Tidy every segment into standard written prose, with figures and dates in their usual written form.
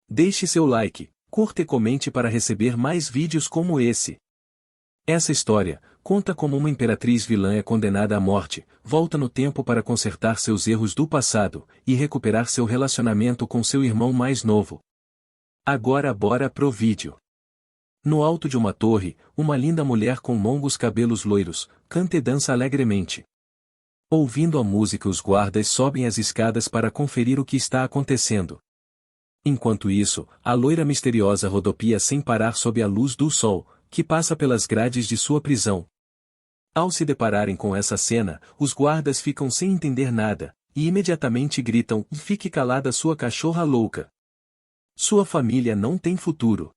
Deixe seu like, curta e comente para receber mais vídeos como esse. Essa história conta como uma imperatriz vilã é condenada à morte, volta no tempo para consertar seus erros do passado e recuperar seu relacionamento com seu irmão mais novo. Agora bora pro vídeo. No alto de uma torre, uma linda mulher com longos cabelos loiros, canta e dança alegremente. Ouvindo a música, os guardas sobem as escadas para conferir o que está acontecendo. Enquanto isso, a loira misteriosa rodopia sem parar sob a luz do sol, que passa pelas grades de sua prisão. Ao se depararem com essa cena, os guardas ficam sem entender nada, e imediatamente gritam: "Fique calada, sua cachorra louca! Sua família não tem futuro.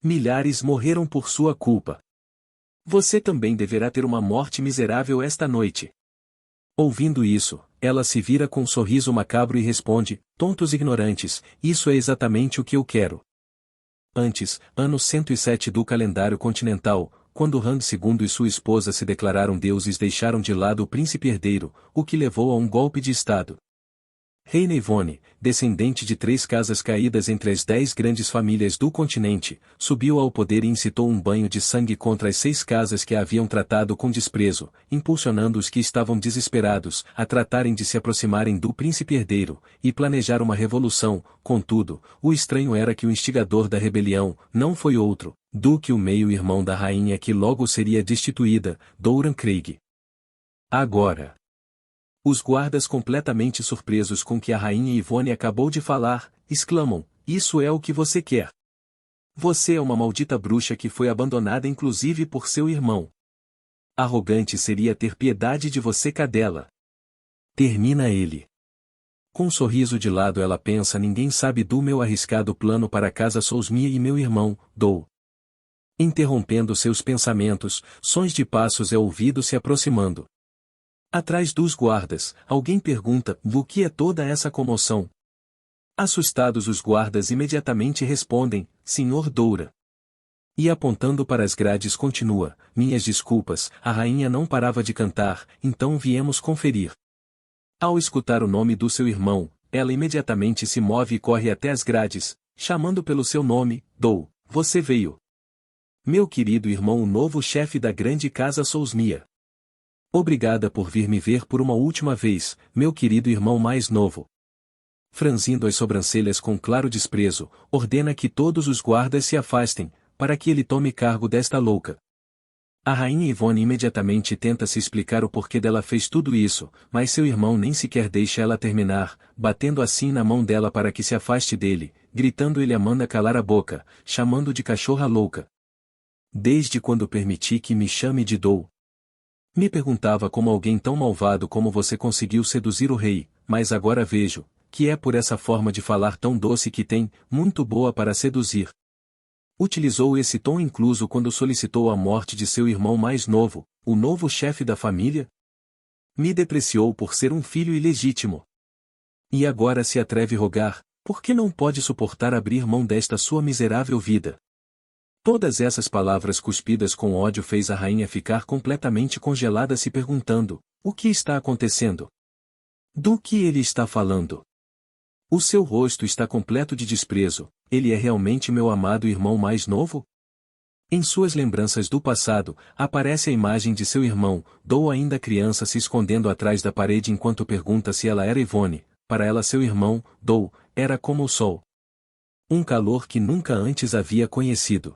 Milhares morreram por sua culpa. Você também deverá ter uma morte miserável esta noite." Ouvindo isso, ela se vira com um sorriso macabro e responde: "Tontos ignorantes, isso é exatamente o que eu quero." Antes, ano 107 do calendário continental, quando Rang II e sua esposa se declararam deuses, deixaram de lado o príncipe herdeiro, o que levou a um golpe de estado. Reina Yvonne, descendente de 3 casas caídas entre as 10 grandes famílias do continente, subiu ao poder e incitou um banho de sangue contra as 6 casas que a haviam tratado com desprezo, impulsionando os que estavam desesperados a tratarem de se aproximarem do príncipe herdeiro e planejar uma revolução. Contudo, o estranho era que o instigador da rebelião não foi outro do que o meio-irmão da rainha, que logo seria destituída, Doran Craig. Agora, os guardas, completamente surpresos com o que a rainha Yvonne acabou de falar, exclamam: "Isso é o que você quer? Você é uma maldita bruxa que foi abandonada inclusive por seu irmão. Arrogante seria ter piedade de você, cadela." Termina ele. Com um sorriso de lado, ela pensa: "Ninguém sabe do meu arriscado plano para a casa Soulsmia e meu irmão, Dou." Interrompendo seus pensamentos, sons de passos é ouvido se aproximando. Atrás dos guardas, alguém pergunta: "O que é toda essa comoção?" Assustados, os guardas imediatamente respondem: "Senhor Doura." E apontando para as grades continua: "Minhas desculpas, a rainha não parava de cantar, então viemos conferir." Ao escutar o nome do seu irmão, ela imediatamente se move e corre até as grades, chamando pelo seu nome: "Dou, você veio. Meu querido irmão, o novo chefe da grande casa Soulsmia. Obrigada por vir me ver por uma última vez, meu querido irmão mais novo." Franzindo as sobrancelhas com claro desprezo, ordena que todos os guardas se afastem, para que ele tome cargo desta louca. A rainha Yvonne imediatamente tenta se explicar o porquê dela fez tudo isso, mas seu irmão nem sequer deixa ela terminar, batendo assim na mão dela para que se afaste dele, gritando: "Ele a manda calar a boca, chamando de cachorra louca. Desde quando permiti que me chame de Dou? Me perguntava como alguém tão malvado como você conseguiu seduzir o rei, mas agora vejo que é por essa forma de falar tão doce que tem, muito boa para seduzir." Utilizou esse tom incluso quando solicitou a morte de seu irmão mais novo, o novo chefe da família? Me depreciou por ser um filho ilegítimo. E agora se atreve a rogar: "Por que não pode suportar abrir mão desta sua miserável vida?" Todas essas palavras cuspidas com ódio fez a rainha ficar completamente congelada, se perguntando: "O que está acontecendo? Do que ele está falando?" O seu rosto está completo de desprezo. Ele é realmente meu amado irmão mais novo? Em suas lembranças do passado, aparece a imagem de seu irmão, Dou ainda criança, se escondendo atrás da parede enquanto pergunta se ela era Yvonne. Para ela, seu irmão, Dou, era como o sol. Um calor que nunca antes havia conhecido.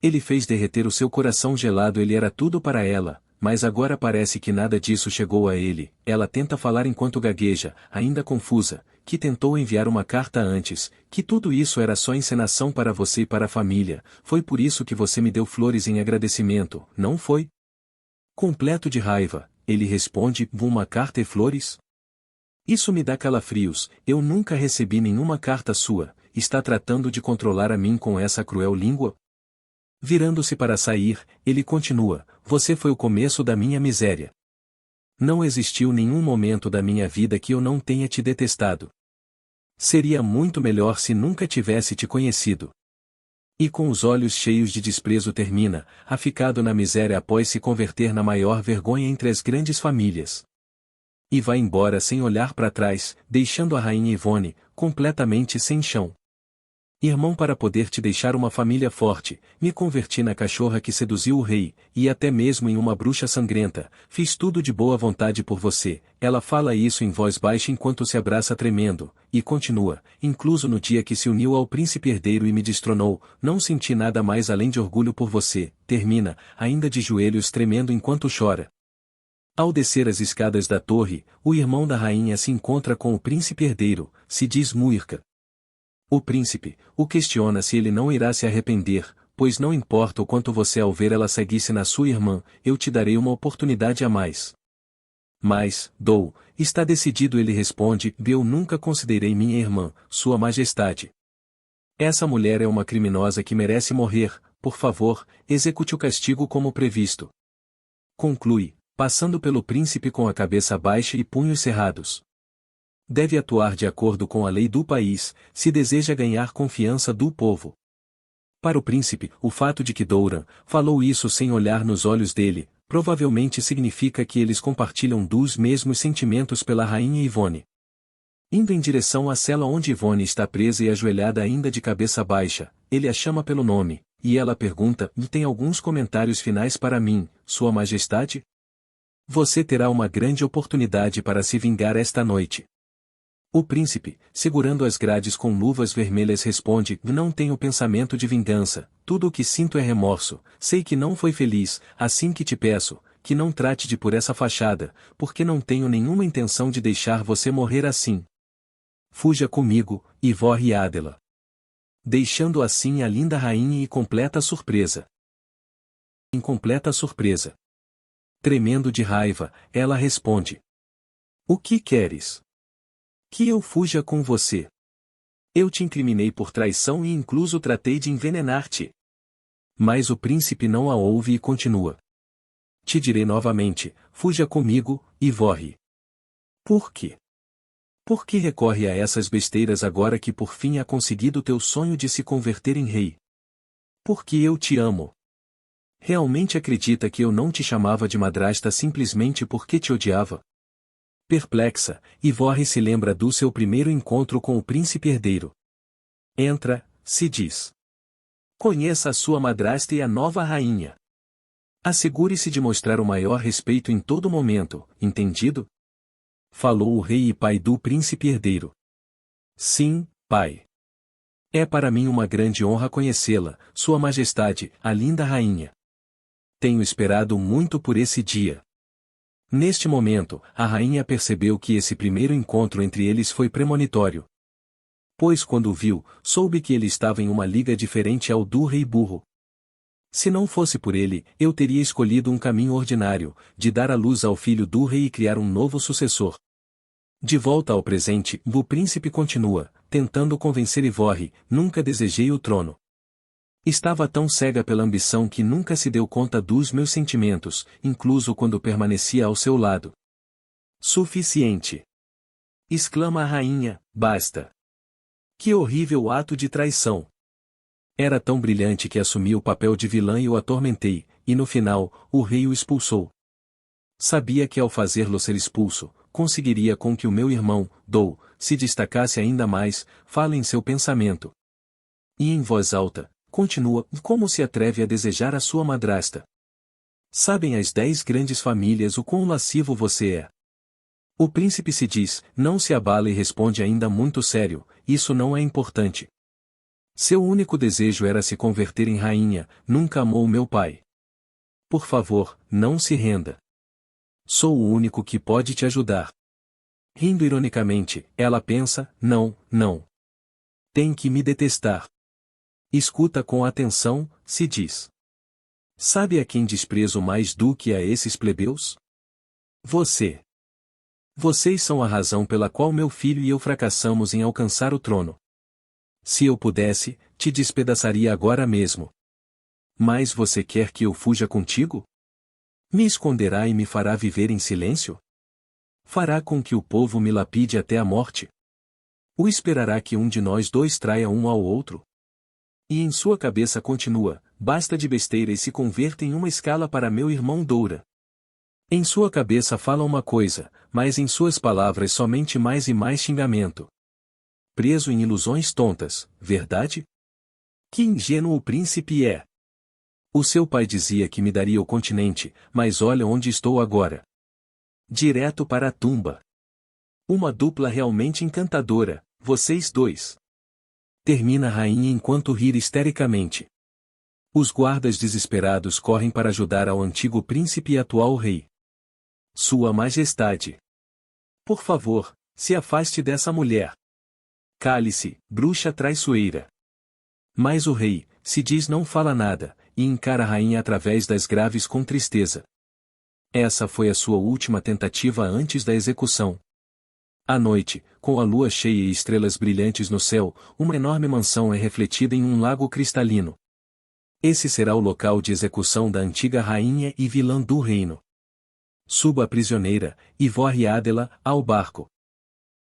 Ele fez derreter o seu coração gelado. Ele era tudo para ela, mas agora parece que nada disso chegou a ele. Ela tenta falar enquanto gagueja, ainda confusa, que tentou enviar uma carta antes, que tudo isso era só encenação para você e para a família. Foi por isso que você me deu flores em agradecimento, não foi? Completo de raiva, ele responde: "Uma carta e flores? Isso me dá calafrios. Eu nunca recebi nenhuma carta sua. Está tratando de controlar a mim com essa cruel língua?" Virando-se para sair, ele continua: "Você foi o começo da minha miséria. Não existiu nenhum momento da minha vida que eu não tenha te detestado. Seria muito melhor se nunca tivesse te conhecido." E com os olhos cheios de desprezo termina, aficado na miséria após se converter na maior vergonha entre as grandes famílias. E vai embora sem olhar para trás, deixando a rainha Yvonne completamente sem chão. Irmão, para poder te deixar uma família forte, me converti na cachorra que seduziu o rei, e até mesmo em uma bruxa sangrenta, fiz tudo de boa vontade por você. Ela fala isso em voz baixa enquanto se abraça tremendo, e continua, incluso no dia que se uniu ao príncipe herdeiro e me destronou, não senti nada mais além de orgulho por você. Termina, ainda de joelhos tremendo enquanto chora. Ao descer as escadas da torre, o irmão da rainha se encontra com o príncipe herdeiro, se diz Muirca. O príncipe o questiona se ele não irá se arrepender, pois não importa o quanto você ao ver ela seguisse na sua irmã, eu te darei uma oportunidade a mais. Mas, Dou, está decidido, ele responde, eu nunca considerei minha irmã, sua majestade. Essa mulher é uma criminosa que merece morrer, por favor, execute o castigo como previsto. Conclui, passando pelo príncipe com a cabeça baixa e punhos cerrados. Deve atuar de acordo com a lei do país, se deseja ganhar confiança do povo. Para o príncipe, o fato de que Douran falou isso sem olhar nos olhos dele, provavelmente significa que eles compartilham dos mesmos sentimentos pela rainha Ivone. Indo em direção à cela onde Ivone está presa e ajoelhada ainda de cabeça baixa, ele a chama pelo nome, e ela pergunta, tem alguns comentários finais para mim, Sua Majestade? Você terá uma grande oportunidade para se vingar esta noite. O príncipe, segurando as grades com luvas vermelhas, responde, não tenho pensamento de vingança, tudo o que sinto é remorso, sei que não foi feliz, assim que te peço, que não trate de por essa fachada, porque não tenho nenhuma intenção de deixar você morrer assim. Fuja comigo, Ivor e Adela. Deixando assim a linda rainha em completa surpresa. Em completa surpresa. Tremendo de raiva, ela responde. O que queres? Que eu fuja com você. Eu te incriminei por traição e incluso tratei de envenenar-te. Mas o príncipe não a ouve e continua. Te direi novamente, fuja comigo, Ivor. Por quê? Por que recorre a essas besteiras agora que por fim há conseguido teu sonho de se converter em rei? Porque eu te amo. Realmente acredita que eu não te chamava de madrasta simplesmente porque te odiava? Perplexa, Ivor se lembra do seu primeiro encontro com o príncipe herdeiro. Entra, se diz. Conheça a sua madrasta e a nova rainha. Assegure-se de mostrar o maior respeito em todo momento, entendido? Falou o rei e pai do príncipe herdeiro. Sim, pai. É para mim uma grande honra conhecê-la, Sua Majestade, a linda rainha. Tenho esperado muito por esse dia. Neste momento, a rainha percebeu que esse primeiro encontro entre eles foi premonitório. Pois quando o viu, soube que ele estava em uma liga diferente ao do rei burro. Se não fosse por ele, eu teria escolhido um caminho ordinário, de dar à luz ao filho do rei e criar um novo sucessor. De volta ao presente, o príncipe continua, tentando convencer Ivor, nunca desejei o trono. Estava tão cega pela ambição que nunca se deu conta dos meus sentimentos, incluso quando permanecia ao seu lado. Suficiente! Exclama a rainha, basta! Que horrível ato de traição! Era tão brilhante que assumi o papel de vilã e o atormentei, e no final, o rei o expulsou. Sabia que ao fazê-lo ser expulso, conseguiria com que o meu irmão, Dou, se destacasse ainda mais, fala em seu pensamento. E em voz alta, continua, como se atreve a desejar a sua madrasta? Sabem as 10 grandes famílias o quão lascivo você é. O príncipe se diz, não se abala e responde ainda muito sério, isso não é importante. Seu único desejo era se converter em rainha, nunca amou meu pai. Por favor, não se renda. Sou o único que pode te ajudar. Rindo ironicamente, ela pensa, não, não. Tem que me detestar. Escuta com atenção, se diz. Sabe a quem desprezo mais do que a esses plebeus? Você. Vocês são a razão pela qual meu filho e eu fracassamos em alcançar o trono. Se eu pudesse, te despedaçaria agora mesmo. Mas você quer que eu fuja contigo? Me esconderá e me fará viver em silêncio? Fará com que o povo me lapide até a morte? Ou esperará que um de nós dois traia um ao outro? E em sua cabeça continua, basta de besteira e se converta em uma escala para meu irmão Doura. Em sua cabeça fala uma coisa, mas em suas palavras somente mais e mais xingamento. preso em ilusões tontas, verdade? Que ingênuo o príncipe é! O seu pai dizia que me daria o continente, mas olha onde estou agora. Direto para a tumba. Uma dupla realmente encantadora, vocês dois. Termina a rainha enquanto ri histericamente. Os guardas desesperados correm para ajudar ao antigo príncipe e atual rei. Sua Majestade. Por favor, se afaste dessa mulher. Cale-se, bruxa traiçoeira. Mas o rei, se diz não fala nada, e encara a rainha através das graves com tristeza. Essa foi a sua última tentativa antes da execução. À noite, com a lua cheia e estrelas brilhantes no céu, uma enorme mansão é refletida em um lago cristalino. Esse será o local de execução da antiga rainha e vilã do reino. Suba a prisioneira, Ivorre Adela, ao barco.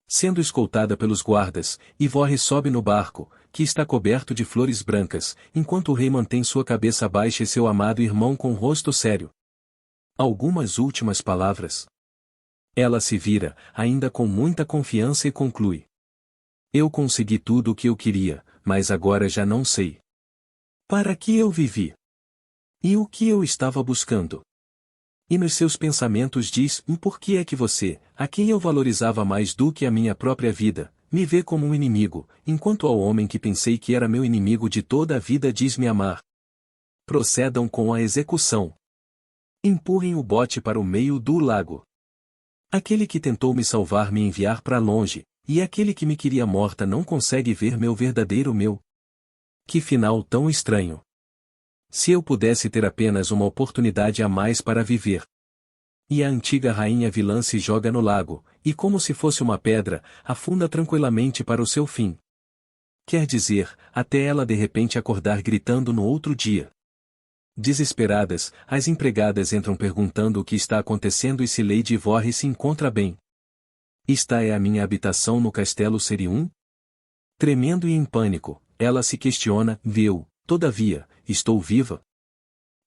Sendo escoltada pelos guardas, Ivorre sobe no barco, que está coberto de flores brancas, enquanto o rei mantém sua cabeça baixa e seu amado irmão com o rosto sério. Algumas últimas palavras. Ela se vira, ainda com muita confiança e conclui. Eu consegui tudo o que eu queria, mas agora já não sei. Para que eu vivi? E o que eu estava buscando? E nos seus pensamentos diz, por que é que você, a quem eu valorizava mais do que a minha própria vida, me vê como um inimigo, enquanto ao homem que pensei que era meu inimigo de toda a vida diz-me amar? Procedam com a execução. Empurrem o bote para o meio do lago. Aquele que tentou me salvar me enviar para longe, e aquele que me queria morta não consegue ver meu verdadeiro meu. Que final tão estranho. Se eu pudesse ter apenas uma oportunidade a mais para viver. E a antiga rainha vilã se joga no lago, e como se fosse uma pedra, afunda tranquilamente para o seu fim. Quer dizer, até ela de repente acordar gritando no outro dia. Desesperadas, as empregadas entram perguntando o que está acontecendo e se Lady Ivorre se encontra bem. Esta é a minha habitação no castelo Serium? Tremendo e em pânico, ela se questiona, todavia, estou viva?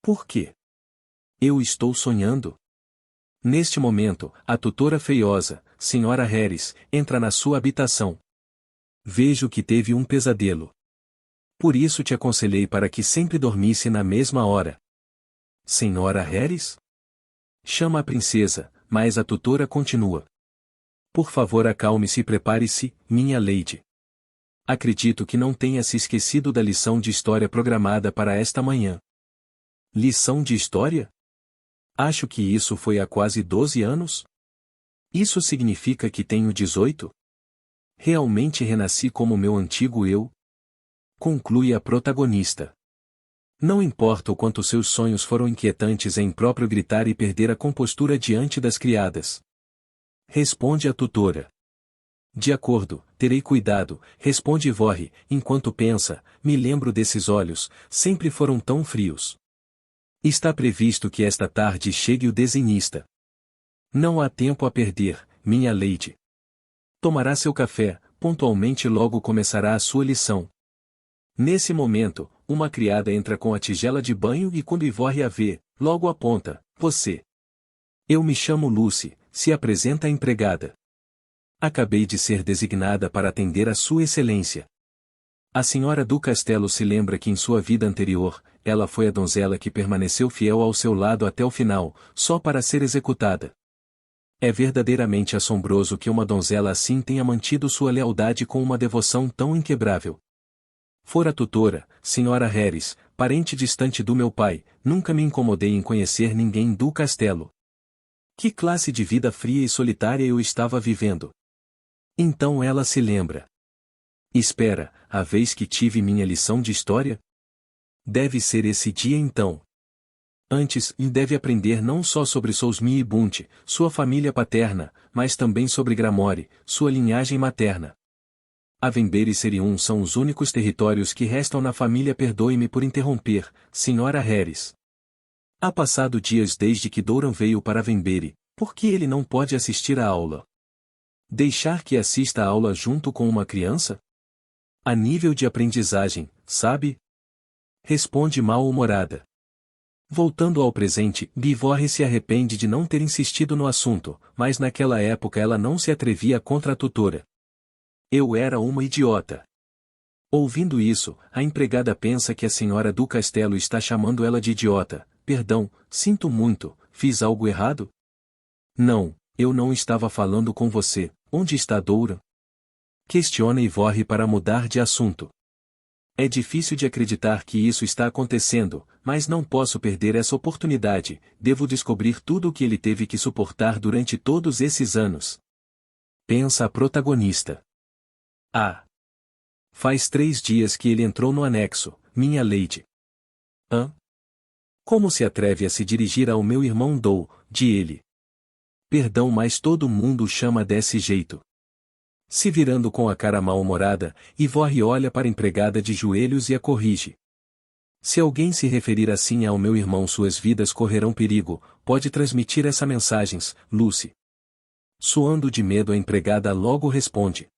Por quê? Eu estou sonhando? Neste momento, a tutora feiosa, Senhora Harris, entra na sua habitação. Vejo que teve um pesadelo. Por isso te aconselhei para que sempre dormisse na mesma hora. Senhora Harris? Chama a princesa, mas a tutora continua. Por favor, acalme-se e prepare-se, minha lady. Acredito que não tenha se esquecido da lição de história programada para esta manhã. Lição de história? Acho que isso foi há quase 12 anos. Isso significa que tenho 18? Realmente renasci como meu antigo eu? Conclui a protagonista. Não importa o quanto seus sonhos foram inquietantes em próprio gritar e perder a compostura diante das criadas. Responde a tutora. De acordo, terei cuidado, responde Ivorre, enquanto pensa, me lembro desses olhos, sempre foram tão frios. Está previsto que esta tarde chegue o desenhista. Não há tempo a perder, minha lady. Tomará seu café, pontualmente logo começará a sua lição. Nesse momento, uma criada entra com a tigela de banho e quando Ivorre a vê, logo aponta, você. Eu me chamo Lucy, se apresenta a empregada. Acabei de ser designada para atender a sua excelência. A senhora do castelo se lembra que em sua vida anterior, ela foi a donzela que permaneceu fiel ao seu lado até o final, só para ser executada. É verdadeiramente assombroso que uma donzela assim tenha mantido sua lealdade com uma devoção tão inquebrável. Fora tutora, senhora Harris, parente distante do meu pai, nunca me incomodei em conhecer ninguém do castelo. Que classe de vida fria e solitária eu estava vivendo? Então ela se lembra. Espera, a vez que tive minha lição de história? Deve ser esse dia então. Antes, deve aprender não só sobre Sousmi e Bunt, sua família paterna, mas também sobre Gramore, sua linhagem materna. Avenber e Serium são os únicos territórios que restam na família. Perdoe-me por interromper, senhora Harris. Há passado dias desde que Douran veio para Avenbere, por que ele não pode assistir à aula? Deixar que assista à aula junto com uma criança? A nível de aprendizagem, sabe? Responde mal-humorada. Voltando ao presente, Ivorre se arrepende de não ter insistido no assunto, mas naquela época ela não se atrevia contra a tutora. Eu era uma idiota. Ouvindo isso, a empregada pensa que a senhora do castelo está chamando ela de idiota. Perdão, sinto muito, fiz algo errado? Não, eu não estava falando com você. Onde está Doura? Questiona Ivorre para mudar de assunto. É difícil de acreditar que isso está acontecendo, mas não posso perder essa oportunidade. Devo descobrir tudo o que ele teve que suportar durante todos esses anos. Pensa a protagonista. Ah! Faz 3 dias que ele entrou no anexo, minha lady. Hã? Como se atreve a se dirigir ao meu irmão Dou, de ele? Perdão, mas todo mundo o chama desse jeito. Se virando com a cara mal-humorada, Ivorre olha para a empregada de joelhos e a corrige. Se alguém se referir assim ao meu irmão, suas vidas correrão perigo. Pode transmitir essa mensagens, Lucy. Suando de medo, a empregada logo responde.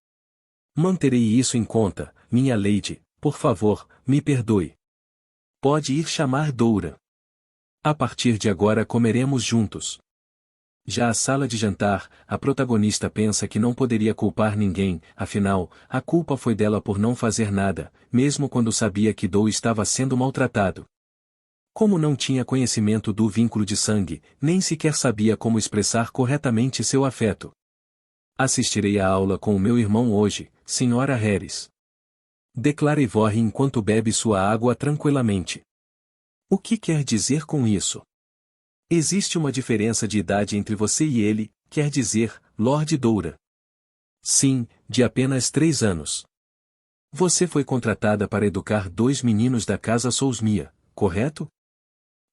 Manterei isso em conta, minha lady, por favor, me perdoe. Pode ir chamar Doura. A partir de agora comeremos juntos. Já a sala de jantar, a protagonista pensa que não poderia culpar ninguém, afinal, a culpa foi dela por não fazer nada, mesmo quando sabia que Dou estava sendo maltratado. Como não tinha conhecimento do vínculo de sangue, nem sequer sabia como expressar corretamente seu afeto. Assistirei à aula com o meu irmão hoje, Senhora Harris. Declara Ivorre enquanto bebe sua água tranquilamente. O que quer dizer com isso? Existe uma diferença de idade entre você e ele, quer dizer, Lord Doura. Sim, de apenas 3 anos. Você foi contratada para educar 2 meninos da casa Soulsmere, correto?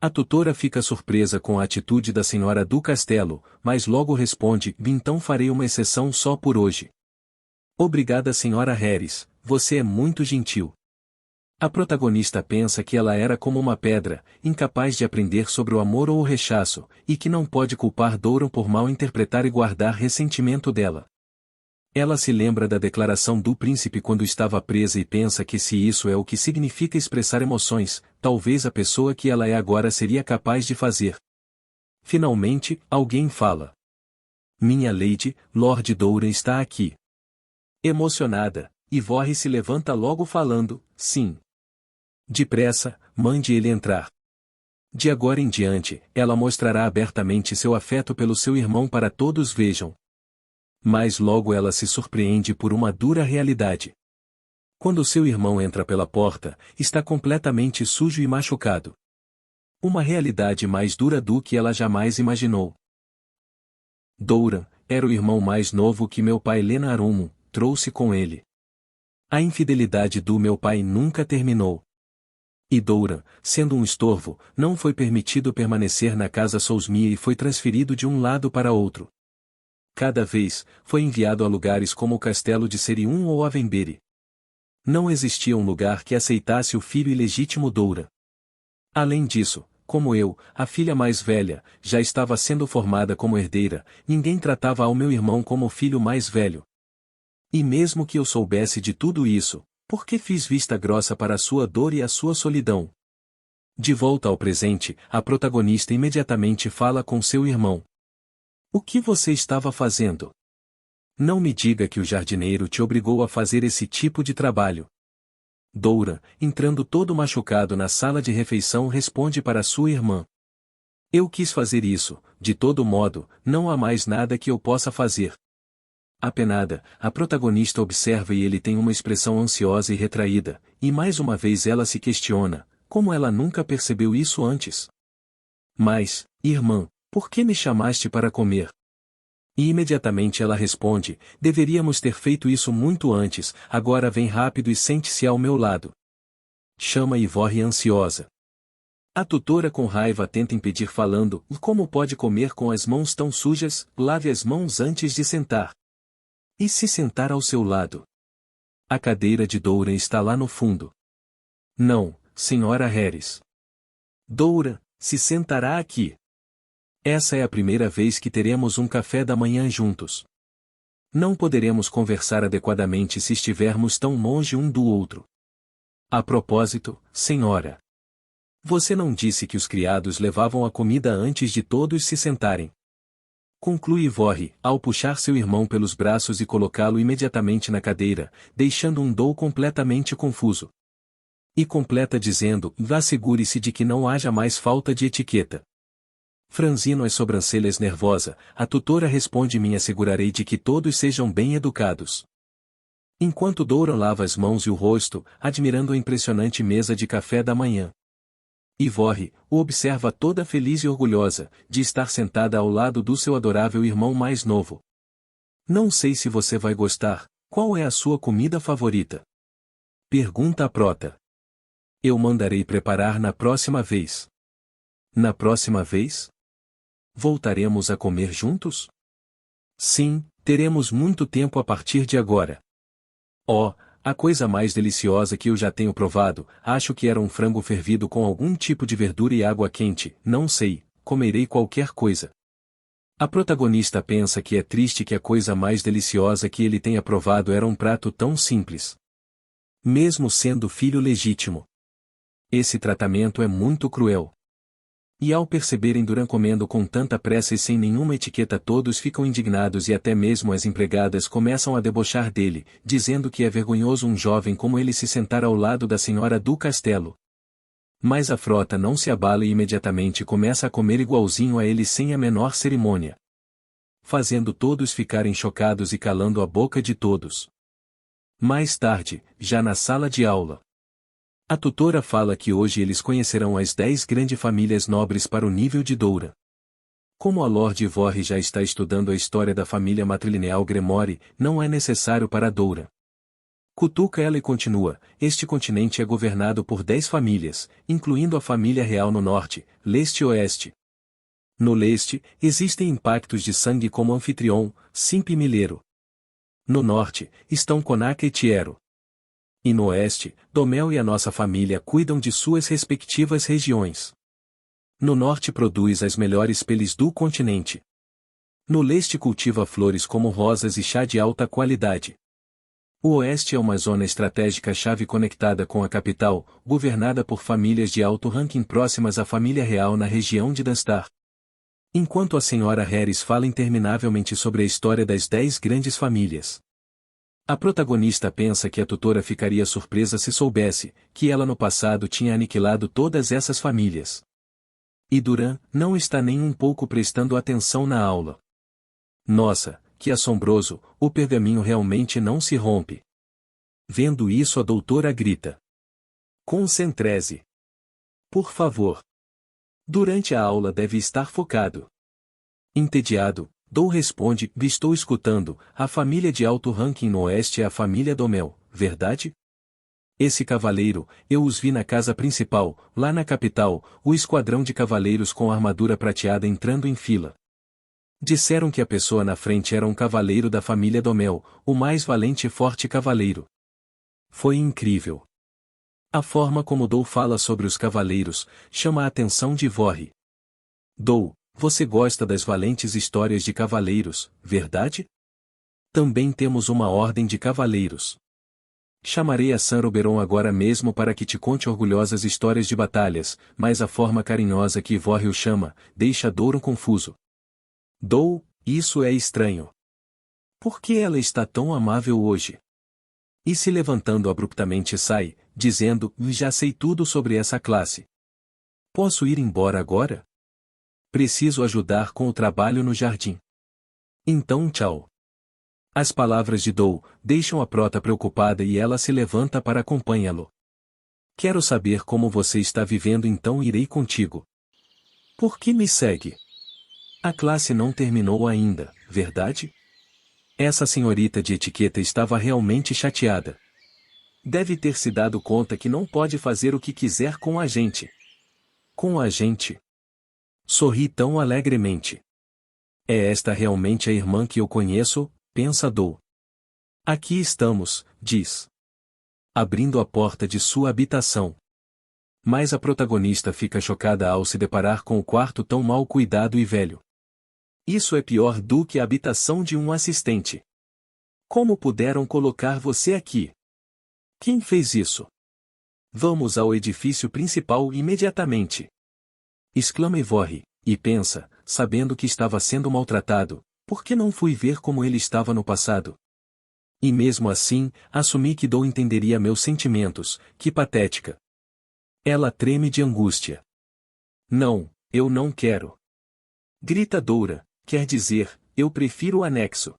A tutora fica surpresa com a atitude da senhora do castelo, mas logo responde, então farei uma exceção só por hoje. Obrigada, senhora Harris, você é muito gentil. A protagonista pensa que ela era como uma pedra, incapaz de aprender sobre o amor ou o rechaço, e que não pode culpar Doura por mal interpretar e guardar ressentimento dela. Ela se lembra da declaração do príncipe quando estava presa e pensa que se isso é o que significa expressar emoções, talvez a pessoa que ela é agora seria capaz de fazer. Finalmente, alguém fala. Minha lady, Lord Doura está aqui. Emocionada, Ivorre se levanta logo falando, sim. Depressa, mande ele entrar. De agora em diante, ela mostrará abertamente seu afeto pelo seu irmão para todos vejam. Mas logo ela se surpreende por uma dura realidade. Quando seu irmão entra pela porta, está completamente sujo e machucado. Uma realidade mais dura do que ela jamais imaginou. Doura era o irmão mais novo que meu pai Lenarumo trouxe com ele. A infidelidade do meu pai nunca terminou. E Doura, sendo um estorvo, não foi permitido permanecer na casa Soulsmere e foi transferido de um lado para outro. Cada vez, foi enviado a lugares como o castelo de Serium ou Avenbury. Não existia um lugar que aceitasse o filho ilegítimo Doura. Além disso, como eu, a filha mais velha, já estava sendo formada como herdeira, ninguém tratava ao meu irmão como o filho mais velho. E mesmo que eu soubesse de tudo isso, por que fiz vista grossa para a sua dor e a sua solidão? De volta ao presente, a protagonista imediatamente fala com seu irmão. O que você estava fazendo? Não me diga que o jardineiro te obrigou a fazer esse tipo de trabalho. Doura, entrando todo machucado na sala de refeição, responde para sua irmã. Eu quis fazer isso, de todo modo, não há mais nada que eu possa fazer. Apenada, a protagonista observa e ele tem uma expressão ansiosa e retraída, e mais uma vez ela se questiona, como ela nunca percebeu isso antes? Mas, irmã, por que me chamaste para comer? E imediatamente ela responde, deveríamos ter feito isso muito antes, agora vem rápido e sente-se ao meu lado. Chama Ivorre ansiosa. A tutora com raiva tenta impedir falando, como pode comer com as mãos tão sujas, lave as mãos antes de sentar. E se sentar ao seu lado? A cadeira de Doura está lá no fundo. Não, senhora Harris. Doura, se sentará aqui. Essa é a primeira vez que teremos um café da manhã juntos. Não poderemos conversar adequadamente se estivermos tão longe um do outro. A propósito, senhora. Você não disse que os criados levavam a comida antes de todos se sentarem? Conclui Ivorre, ao puxar seu irmão pelos braços e colocá-lo imediatamente na cadeira, deixando um Dou completamente confuso. E completa dizendo, assegure-se de que não haja mais falta de etiqueta. Franzino as sobrancelhas nervosa, a tutora responde me assegurarei de que todos sejam bem educados. Enquanto Doura lava as mãos e o rosto, admirando a impressionante mesa de café da manhã. Ivorre o observa toda feliz e orgulhosa, de estar sentada ao lado do seu adorável irmão mais novo. Não sei se você vai gostar, qual é a sua comida favorita? Pergunta a prota. Eu mandarei preparar na próxima vez. Na próxima vez? Voltaremos a comer juntos? Sim, teremos muito tempo a partir de agora. Oh, a coisa mais deliciosa que eu já tenho provado, acho que era um frango fervido com algum tipo de verdura e água quente, não sei, comerei qualquer coisa. A protagonista pensa que é triste que a coisa mais deliciosa que ele tenha provado era um prato tão simples. Mesmo sendo filho legítimo. Esse tratamento é muito cruel. E ao perceberem Duran comendo com tanta pressa e sem nenhuma etiqueta, todos ficam indignados e até mesmo as empregadas começam a debochar dele, dizendo que é vergonhoso um jovem como ele se sentar ao lado da senhora do castelo. Mas a frota não se abala e imediatamente começa a comer igualzinho a ele sem a menor cerimônia. Fazendo todos ficarem chocados e calando a boca de todos. Mais tarde, já na sala de aula. A tutora fala que hoje eles conhecerão as 10 grandes famílias nobres para o nível de Doura. Como a Lord Ivorre já está estudando a história da família matrilineal Gremore, não é necessário para Doura. Cutuca ela e continua, este continente é governado por 10 famílias, incluindo a família real no norte, leste e oeste. No leste, existem impactos de sangue como Anfitrion, Simp e Milero. No norte, estão Konaka e Tiero. E no oeste, Domel e a nossa família cuidam de suas respectivas regiões. No norte produz as melhores peles do continente. No leste cultiva flores como rosas e chá de alta qualidade. O oeste é uma zona estratégica chave conectada com a capital, governada por famílias de alto ranking próximas à família real na região de Danstar. Enquanto a senhora Harris fala interminavelmente sobre a história das 10 grandes famílias. A protagonista pensa que a tutora ficaria surpresa se soubesse que ela no passado tinha aniquilado todas essas famílias. E Duran não está nem um pouco prestando atenção na aula. Nossa, que assombroso, o pergaminho realmente não se rompe. Vendo isso, a doutora grita. Concentre-se. Por favor. Durante a aula deve estar focado. Entediado, Dou responde, estou escutando, a família de alto ranking no oeste é a família Domel, verdade? Esse cavaleiro, eu os vi na casa principal, lá na capital, o esquadrão de cavaleiros com armadura prateada entrando em fila. Disseram que a pessoa na frente era um cavaleiro da família Domel, o mais valente e forte cavaleiro. Foi incrível. A forma como Dou fala sobre os cavaleiros, chama a atenção de Ivorre. Dou, você gosta das valentes histórias de cavaleiros, verdade? Também temos uma ordem de cavaleiros. Chamarei a San Oberon agora mesmo para que te conte orgulhosas histórias de batalhas, mas a forma carinhosa que Ivorre o chama, deixa Douro confuso. Dou, isso é estranho. Por que ela está tão amável hoje? E se levantando abruptamente sai, dizendo, já sei tudo sobre essa classe. Posso ir embora agora? Preciso ajudar com o trabalho no jardim. Então tchau. As palavras de Dou deixam a prota preocupada e ela se levanta para acompanhá-lo. Quero saber como você está vivendo, então irei contigo. Por que me segue? A classe não terminou ainda, verdade? Essa senhorita de etiqueta estava realmente chateada. Deve ter se dado conta que não pode fazer o que quiser com a gente. Com a gente? Sorri tão alegremente. É esta realmente a irmã que eu conheço? Pensa Dou. Aqui estamos, diz. Abrindo a porta de sua habitação. Mas a protagonista fica chocada ao se deparar com o quarto tão mal cuidado e velho. Isso é pior do que a habitação de um assistente. Como puderam colocar você aqui? Quem fez isso? Vamos ao edifício principal imediatamente. Exclama Ivorre, e pensa, sabendo que estava sendo maltratado, por que não fui ver como ele estava no passado? E mesmo assim, assumi que Dou entenderia meus sentimentos, que patética. Ela treme de angústia. Não, eu não quero. Grita Doura, quer dizer, eu prefiro o anexo.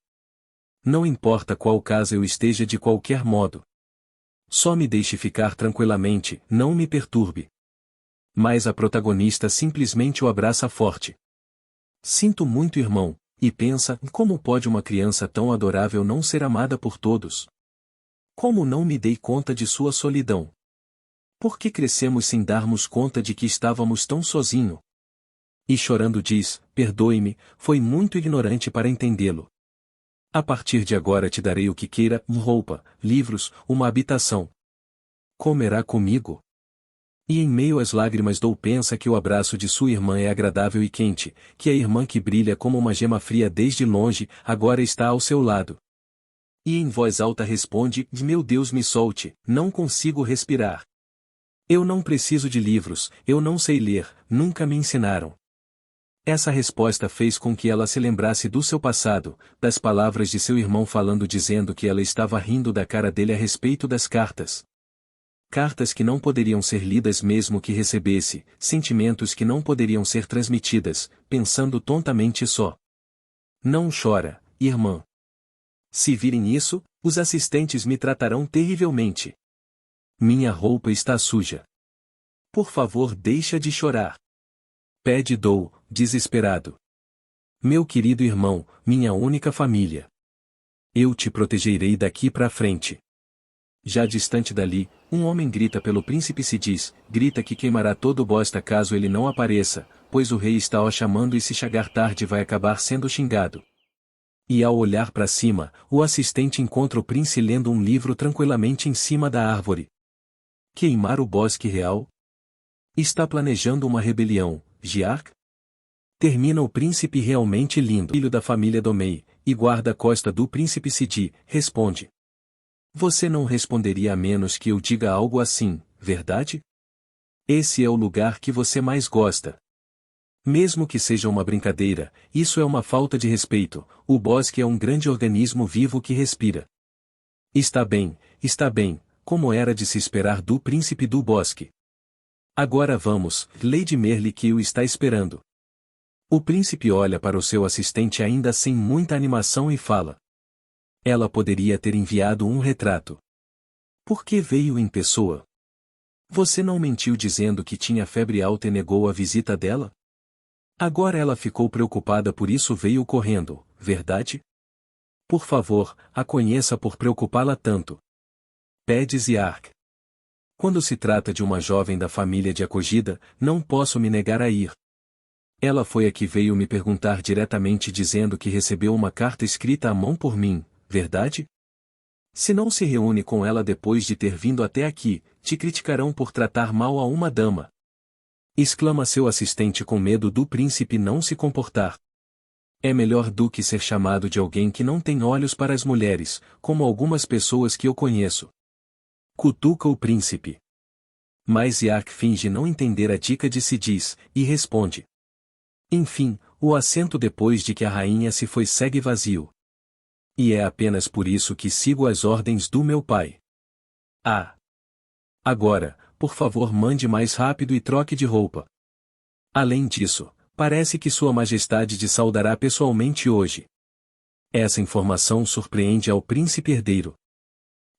Não importa qual casa eu esteja de qualquer modo. Só me deixe ficar tranquilamente, não me perturbe. Mas a protagonista simplesmente o abraça forte. Sinto muito, irmão, e pensa, como pode uma criança tão adorável não ser amada por todos? Como não me dei conta de sua solidão? Por que crescemos sem darmos conta de que estávamos tão sozinhos? E chorando diz, perdoe-me, foi muito ignorante para entendê-lo. A partir de agora te darei o que queira, roupa, livros, uma habitação. Comerá comigo? E em meio às lágrimas Dou pensa que o abraço de sua irmã é agradável e quente, que a irmã que brilha como uma gema fria desde longe, agora está ao seu lado. E em voz alta responde, meu Deus me solte, não consigo respirar. Eu não preciso de livros, eu não sei ler, nunca me ensinaram. Essa resposta fez com que ela se lembrasse do seu passado, das palavras de seu irmão falando dizendo que ela estava rindo da cara dele a respeito das cartas. Cartas que não poderiam ser lidas mesmo que recebesse, sentimentos que não poderiam ser transmitidas, pensando tontamente só. Não chora, irmã. Se virem isso, os assistentes me tratarão terrivelmente. Minha roupa está suja. Por favor, deixa de chorar. Pede Dou, desesperado. Meu querido irmão, minha única família. Eu te protegerei daqui para frente. Já distante dali, um homem grita pelo príncipe Sidis, grita que queimará todo o bosta caso ele não apareça, pois o rei está o chamando e se chegar tarde vai acabar sendo xingado. E ao olhar para cima, o assistente encontra o príncipe lendo um livro tranquilamente em cima da árvore. Queimar o bosque real? Está planejando uma rebelião, Giark? Termina o príncipe realmente lindo. Filho da família Domei, e guarda-costa do príncipe Sidi, responde. Você não responderia a menos que eu diga algo assim, verdade? Esse é o lugar que você mais gosta. Mesmo que seja uma brincadeira, isso é uma falta de respeito, o bosque é um grande organismo vivo que respira. Está bem, como era de se esperar do príncipe do bosque. Agora vamos, Lady Merle que o está esperando. O príncipe olha para o seu assistente ainda sem muita animação e fala. Ela poderia ter enviado um retrato. Por que veio em pessoa? Você não mentiu dizendo que tinha febre alta e negou a visita dela? Agora ela ficou preocupada por isso veio correndo, verdade? Por favor, a conheça por preocupá-la tanto. Pede Ziark. Quando se trata de uma jovem da família de acogida, não posso me negar a ir. Ela foi a que veio me perguntar diretamente dizendo que recebeu uma carta escrita à mão por mim, verdade? Se não se reúne com ela depois de ter vindo até aqui, te criticarão por tratar mal a uma dama. Exclama seu assistente com medo do príncipe não se comportar. É melhor do que ser chamado de alguém que não tem olhos para as mulheres, como algumas pessoas que eu conheço. Cutuca o príncipe. Mas Yark finge não entender a dica de Sidis, e responde. Enfim, o assento depois de que a rainha se foi segue vazio. E é apenas por isso que sigo as ordens do meu pai. Ah! Agora, por favor mande mais rápido e troque de roupa. Além disso, parece que Sua Majestade te saudará pessoalmente hoje. Essa informação surpreende ao príncipe herdeiro.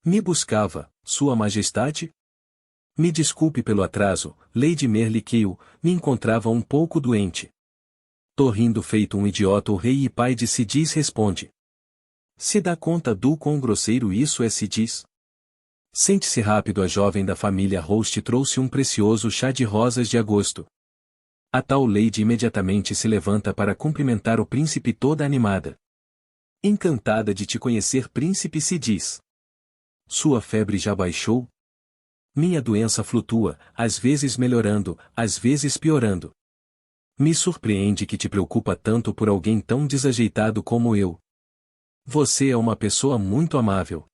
Me buscava, Sua Majestade? Me desculpe pelo atraso, Lady Merle Kew, me encontrava um pouco doente. Tô rindo feito um idiota. O rei e pai de Sidis responde. Se dá conta do quão grosseiro isso é Sidis? Sente-se rápido. A jovem da família Host trouxe um precioso chá de rosas de agosto. A tal Lady imediatamente se levanta para cumprimentar o príncipe toda animada. Encantada de te conhecer, príncipe Sidis. Sua febre já baixou? Minha doença flutua, às vezes melhorando, às vezes piorando. Me surpreende que te preocupa tanto por alguém tão desajeitado como eu. Você é uma pessoa muito amável.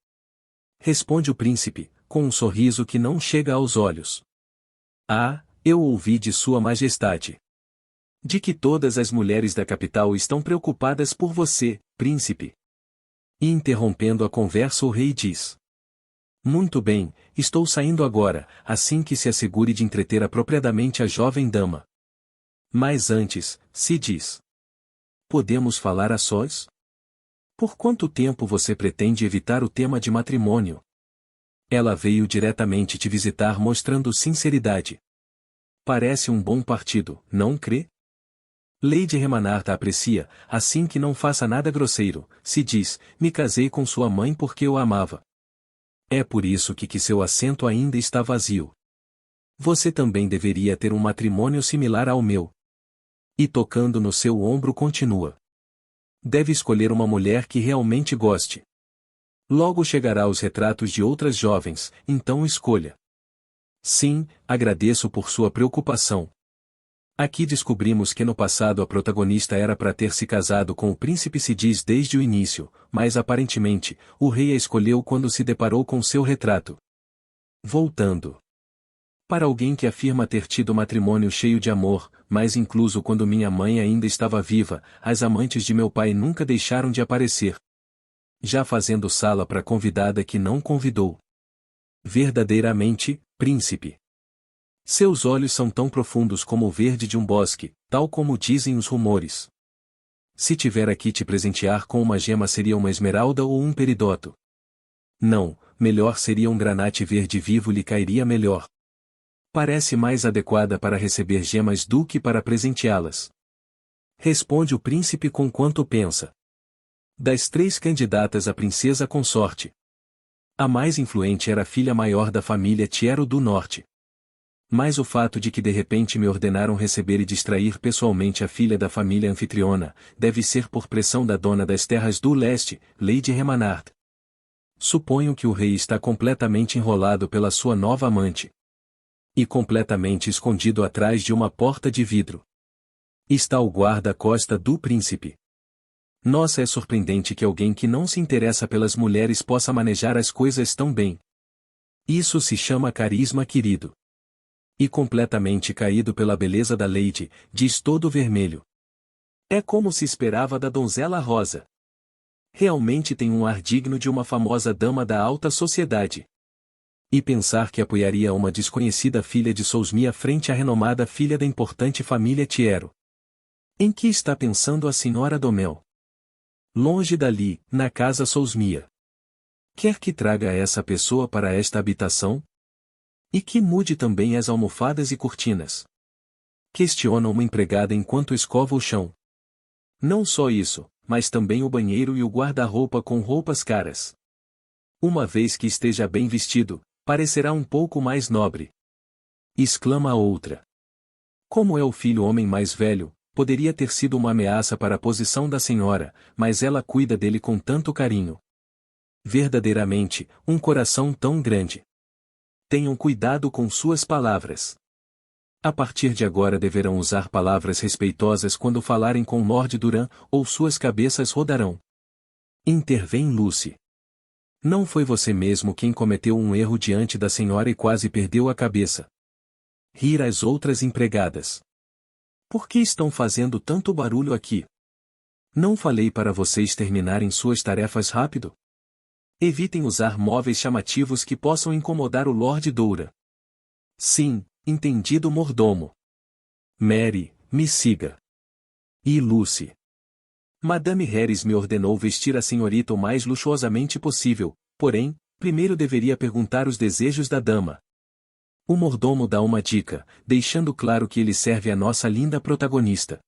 Responde o príncipe, com um sorriso que não chega aos olhos. Ah, eu ouvi de Sua Majestade. De que todas as mulheres da capital estão preocupadas por você, príncipe. E interrompendo a conversa o rei diz: Muito bem, estou saindo agora, assim que se assegure de entreter apropriadamente a jovem dama. Mas antes, se diz: Podemos falar a sós? Por quanto tempo você pretende evitar o tema de matrimônio? Ela veio diretamente te visitar mostrando sinceridade. Parece um bom partido, não crê? Lady Remanarta aprecia, assim que não faça nada grosseiro, se diz: me casei com sua mãe porque eu a amava. É por isso que seu assento ainda está vazio. Você também deveria ter um matrimônio similar ao meu. E tocando no seu ombro continua. Deve escolher uma mulher que realmente goste. Logo chegará os retratos de outras jovens, então escolha. Sim, agradeço por sua preocupação. Aqui descobrimos que no passado a protagonista era para ter se casado com o príncipe se diz desde o início, mas aparentemente, o rei a escolheu quando se deparou com seu retrato. Voltando. Para alguém que afirma ter tido matrimônio cheio de amor, mas incluso quando minha mãe ainda estava viva, as amantes de meu pai nunca deixaram de aparecer. Já fazendo sala para convidada que não convidou. Verdadeiramente, príncipe. Seus olhos são tão profundos como o verde de um bosque, tal como dizem os rumores. Se tiver aqui te presentear com uma gema seria uma esmeralda ou um peridoto. Não, melhor seria um granate verde vivo lhe cairia melhor. Parece mais adequada para receber gemas do que para presenteá-las. Responde o príncipe com quanto pensa. Das 3 candidatas à princesa consorte, a mais influente era a filha maior da família Tiero do Norte. Mas o fato de que de repente me ordenaram receber e distrair pessoalmente a filha da família anfitriona, deve ser por pressão da dona das terras do leste, Lady Remanard. Suponho que o rei está completamente enrolado pela sua nova amante. E completamente escondido atrás de uma porta de vidro. Está o guarda-costa do príncipe. Nossa, é surpreendente que alguém que não se interessa pelas mulheres possa manejar as coisas tão bem. Isso se chama carisma, querido. E completamente caído pela beleza da Lady, diz todo vermelho. É como se esperava da donzela rosa. Realmente tem um ar digno de uma famosa dama da alta sociedade. E pensar que apoiaria uma desconhecida filha de Sousmia frente à renomada filha da importante família Tiero. Em que está pensando a senhora Domel? Longe dali, na casa Sousmia. Quer que traga essa pessoa para esta habitação? E que mude também as almofadas e cortinas. Questiona uma empregada enquanto escova o chão. Não só isso, mas também o banheiro e o guarda-roupa com roupas caras. Uma vez que esteja bem vestido, parecerá um pouco mais nobre. Exclama a outra. Como é o filho homem mais velho, poderia ter sido uma ameaça para a posição da senhora, mas ela cuida dele com tanto carinho. Verdadeiramente, um coração tão grande. Tenham cuidado com suas palavras. A partir de agora deverão usar palavras respeitosas quando falarem com Lord Duran, ou suas cabeças rodarão. Intervém Lucy. Não foi você mesmo quem cometeu um erro diante da senhora e quase perdeu a cabeça. Rir as outras empregadas. Por que estão fazendo tanto barulho aqui? Não falei para vocês terminarem suas tarefas rápido? Evitem usar móveis chamativos que possam incomodar o Lord Doura. Sim, entendido, mordomo. Mary, me siga. E Lucy. Madame Harris me ordenou vestir a senhorita o mais luxuosamente possível, porém, primeiro deveria perguntar os desejos da dama. O mordomo dá uma dica, deixando claro que ele serve a nossa linda protagonista.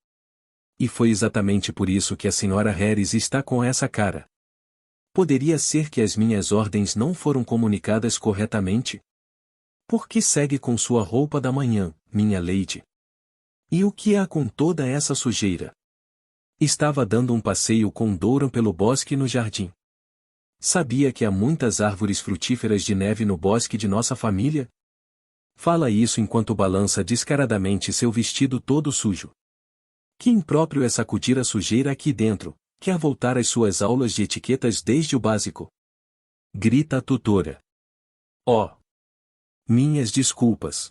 E foi exatamente por isso que a senhora Harris está com essa cara. Poderia ser que as minhas ordens não foram comunicadas corretamente? Por que segue com sua roupa da manhã, minha lady? E o que há com toda essa sujeira? Estava dando um passeio com Douran pelo bosque no jardim. Sabia que há muitas árvores frutíferas de neve no bosque de nossa família? Fala isso enquanto balança descaradamente seu vestido todo sujo. Que impróprio é sacudir a sujeira aqui dentro. Quer voltar às suas aulas de etiquetas desde o básico? Grita a tutora. Oh! Minhas desculpas.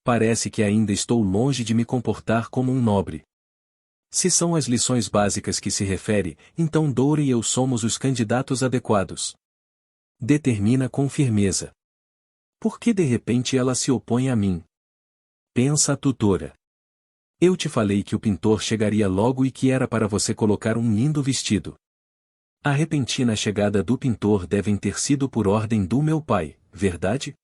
Parece que ainda estou longe de me comportar como um nobre. Se são as lições básicas que se refere, então Doura e eu somos os candidatos adequados. Determina com firmeza. Por que de repente ela se opõe a mim? Pensa a tutora. Eu te falei que o pintor chegaria logo e que era para você colocar um lindo vestido. A repentina chegada do pintor deve ter sido por ordem do meu pai, verdade?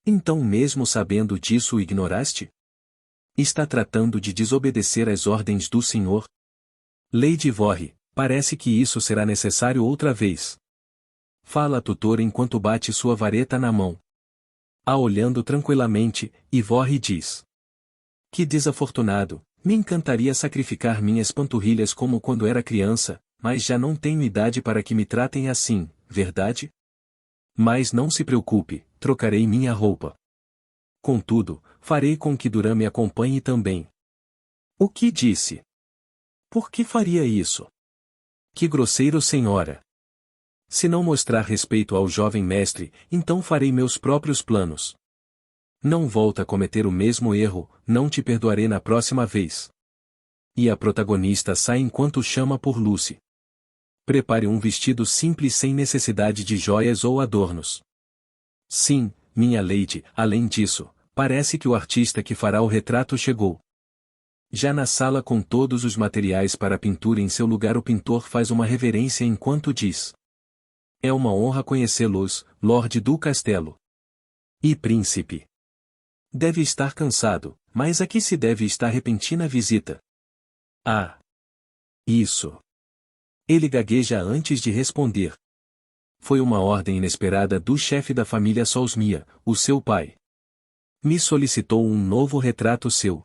Então mesmo sabendo disso o ignoraste? Está tratando de desobedecer às ordens do Senhor? Lady Vorre, parece que isso será necessário outra vez. Fala a tutora enquanto bate sua vareta na mão. A olhando tranquilamente, Ivorre diz. Que desafortunado, me encantaria sacrificar minhas panturrilhas como quando era criança, mas já não tenho idade para que me tratem assim, verdade? Mas não se preocupe, trocarei minha roupa. Contudo, farei com que Duran me acompanhe também. O que disse? Por que faria isso? Que grosseiro, senhora! Se não mostrar respeito ao jovem mestre, então farei meus próprios planos. Não volta a cometer o mesmo erro, não te perdoarei na próxima vez. E a protagonista sai enquanto chama por Lucy. Prepare um vestido simples sem necessidade de joias ou adornos. Sim, minha lady, além disso, parece que o artista que fará o retrato chegou. Já na sala com todos os materiais para a pintura em seu lugar, o pintor faz uma reverência enquanto diz. É uma honra conhecê-los, Lorde do Castelo. E príncipe. Deve estar cansado, mas a que se deve esta repentina visita? Ah! Isso! Ele gagueja antes de responder. Foi uma ordem inesperada do chefe da família Solsmia, o seu pai. Me solicitou um novo retrato seu.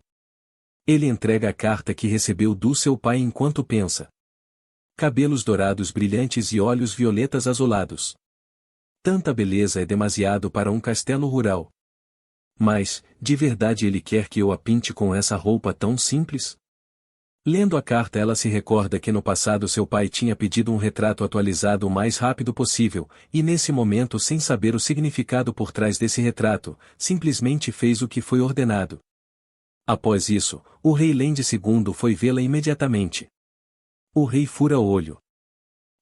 Ele entrega a carta que recebeu do seu pai enquanto pensa. Cabelos dourados brilhantes e olhos violetas azulados. Tanta beleza é demasiado para um castelo rural. Mas, de verdade ele quer que eu a pinte com essa roupa tão simples? Lendo a carta ela se recorda que no passado seu pai tinha pedido um retrato atualizado o mais rápido possível, e nesse momento sem saber o significado por trás desse retrato, simplesmente fez o que foi ordenado. Após isso, o rei Lende II foi vê-la imediatamente. O rei fura o olho.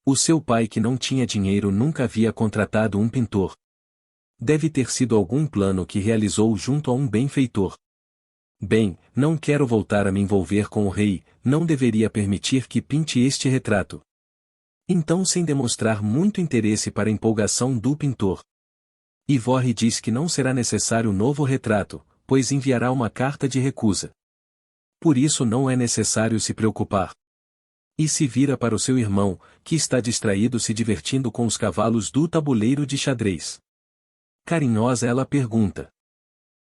O seu pai que não tinha dinheiro nunca havia contratado um pintor. Deve ter sido algum plano que realizou junto a um benfeitor. Bem, não quero voltar a me envolver com o rei, não deveria permitir que pinte este retrato. Então sem demonstrar muito interesse para a empolgação do pintor. Ivorre diz que não será necessário novo retrato, pois enviará uma carta de recusa. Por isso não é necessário se preocupar. E se vira para o seu irmão, que está distraído se divertindo com os cavalos do tabuleiro de xadrez. Carinhosa ela pergunta.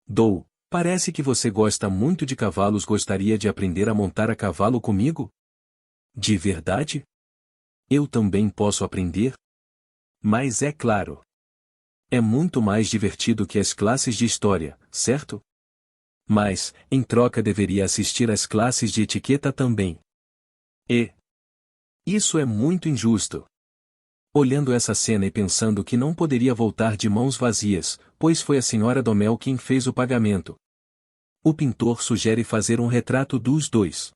Dou, parece que você gosta muito de cavalos, gostaria de aprender a montar a cavalo comigo? De verdade? Eu também posso aprender? Mas é claro. É muito mais divertido que as classes de história, certo? Mas, em troca deveria assistir às classes de etiqueta também. Isso é muito injusto. Olhando essa cena e pensando que não poderia voltar de mãos vazias, pois foi a senhora Domel quem fez o pagamento. O pintor sugere fazer um retrato dos dois.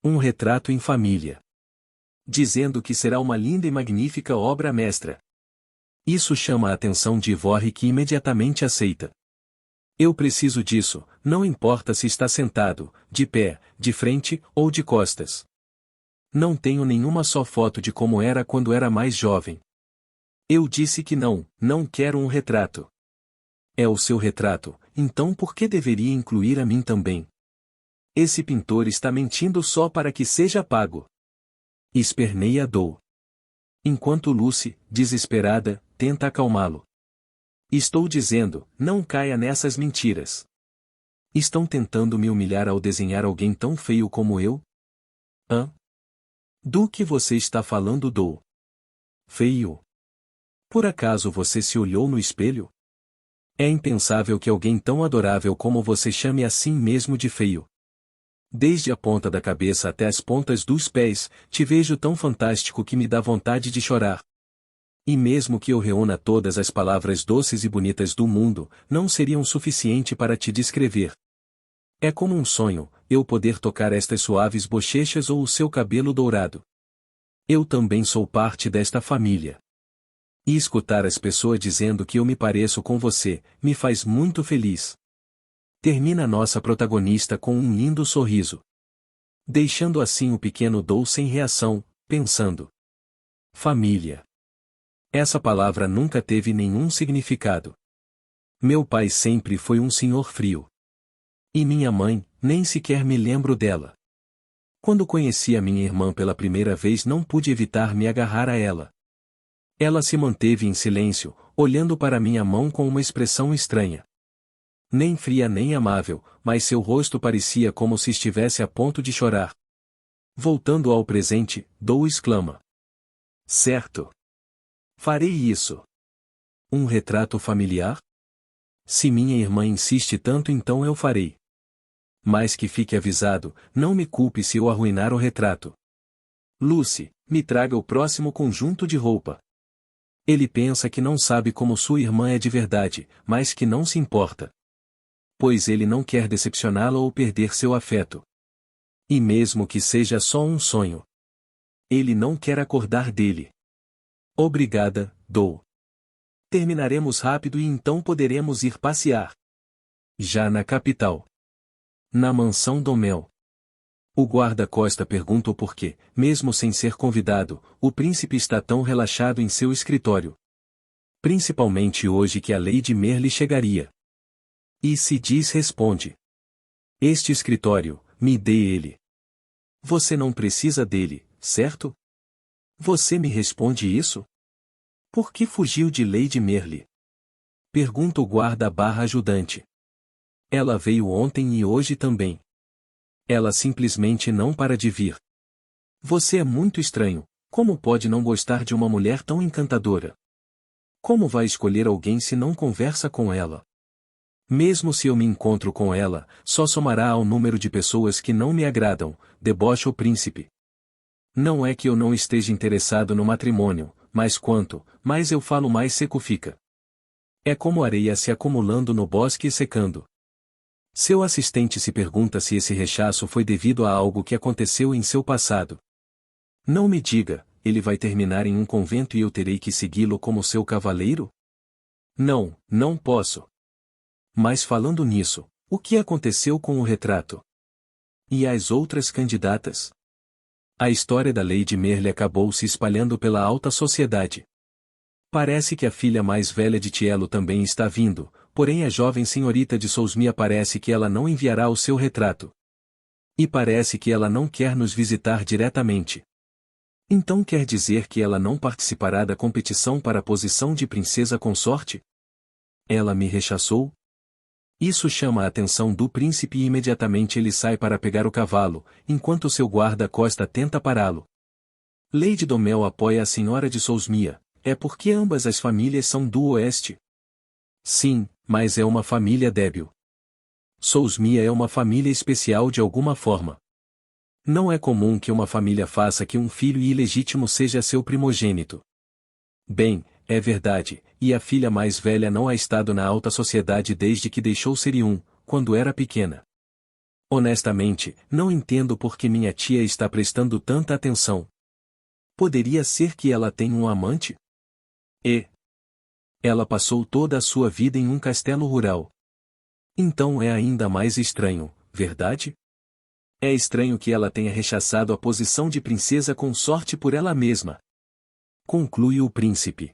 Um retrato em família. Dizendo que será uma linda e magnífica obra mestra. Isso chama a atenção de Ivorre, que imediatamente aceita. Eu preciso disso, não importa se está sentado, de pé, de frente ou de costas. Não tenho nenhuma só foto de como era quando era mais jovem. Eu disse que não quero um retrato. É o seu retrato, então por que deveria incluir a mim também? Esse pintor está mentindo só para que seja pago. Esperneia Dou. Enquanto Lucy, desesperada, tenta acalmá-lo. Estou dizendo, não caia nessas mentiras. Estão tentando me humilhar ao desenhar alguém tão feio como eu? Hã? Do que você está falando, Dou? Feio? Por acaso você se olhou no espelho? É impensável que alguém tão adorável como você chame assim mesmo de feio. Desde a ponta da cabeça até as pontas dos pés, te vejo tão fantástico que me dá vontade de chorar. E mesmo que eu reúna todas as palavras doces e bonitas do mundo, não seriam suficiente para te descrever. É como um sonho, eu poder tocar estas suaves bochechas ou o seu cabelo dourado. Eu também sou parte desta família. E escutar as pessoas dizendo que eu me pareço com você, me faz muito feliz. Termina nossa protagonista com um lindo sorriso. Deixando assim o pequeno Dou sem reação, pensando. Família. Essa palavra nunca teve nenhum significado. Meu pai sempre foi um senhor frio. E minha mãe, nem sequer me lembro dela. Quando conheci a minha irmã pela primeira vez não pude evitar me agarrar a ela. Ela se manteve em silêncio, olhando para minha mão com uma expressão estranha. Nem fria nem amável, mas seu rosto parecia como se estivesse a ponto de chorar. Voltando ao presente, Dou exclama. Certo. Farei isso. Um retrato familiar? Se minha irmã insiste tanto então eu farei. Mas que fique avisado, não me culpe se eu arruinar o retrato. Lucy, me traga o próximo conjunto de roupa. Ele pensa que não sabe como sua irmã é de verdade, mas que não se importa. Pois ele não quer decepcioná-la ou perder seu afeto. E mesmo que seja só um sonho. Ele não quer acordar dele. Obrigada, Dou. Terminaremos rápido e então poderemos ir passear. Já na capital. Na mansão Domel. O guarda-costa pergunta o porquê, mesmo sem ser convidado, o príncipe está tão relaxado em seu escritório. Principalmente hoje que a Lady Merle chegaria. E se diz responde. Este escritório, me dê ele. Você não precisa dele, certo? Você me responde isso? Por que fugiu de Lady Merle? Pergunta o guarda-ajudante. Ela veio ontem e hoje também. Ela simplesmente não para de vir. Você é muito estranho, como pode não gostar de uma mulher tão encantadora? Como vai escolher alguém se não conversa com ela? Mesmo se eu me encontro com ela, só somará ao número de pessoas que não me agradam, debocha o príncipe. Não é que eu não esteja interessado no matrimônio, mas quanto mais eu falo mais seco fica. É como areia se acumulando no bosque e secando. Seu assistente se pergunta se esse rechaço foi devido a algo que aconteceu em seu passado. Não me diga, ele vai terminar em um convento e eu terei que segui-lo como seu cavaleiro? Não, não posso. Mas falando nisso, o que aconteceu com o retrato? E as outras candidatas? A história da Lady Merle acabou se espalhando pela alta sociedade. Parece que a filha mais velha de Tielo também está vindo, porém a jovem senhorita de Sousmia parece que ela não enviará o seu retrato. E parece que ela não quer nos visitar diretamente. Então quer dizer que ela não participará da competição para a posição de princesa consorte? Ela me rechaçou? Isso chama a atenção do príncipe e imediatamente ele sai para pegar o cavalo, enquanto seu guarda-costa tenta pará-lo. Lady Domel apoia a senhora de Sousmia, é porque ambas as famílias são do oeste. Sim, mas é uma família débil. Sousmia é uma família especial de alguma forma. Não é comum que uma família faça que um filho ilegítimo seja seu primogênito. Bem, é verdade, e a filha mais velha não ha estado na alta sociedade desde que deixou Sirium, quando era pequena. Honestamente, não entendo por que minha tia está prestando tanta atenção. Poderia ser que ela tenha um amante? E ela passou toda a sua vida em um castelo rural. Então é ainda mais estranho, verdade? É estranho que ela tenha rechaçado a posição de princesa consorte por ela mesma. Conclui o príncipe.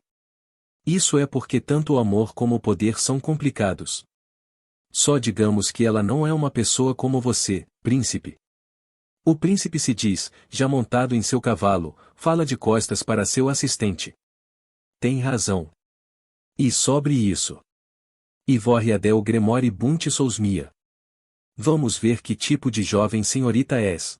Isso é porque tanto o amor como o poder são complicados. Só digamos que ela não é uma pessoa como você, príncipe. O príncipe se diz, já montado em seu cavalo, fala de costas para seu assistente. Tem razão. E sobre isso. Ivor Adel Gremore Bunte Sousmia. Vamos ver que tipo de jovem senhorita és.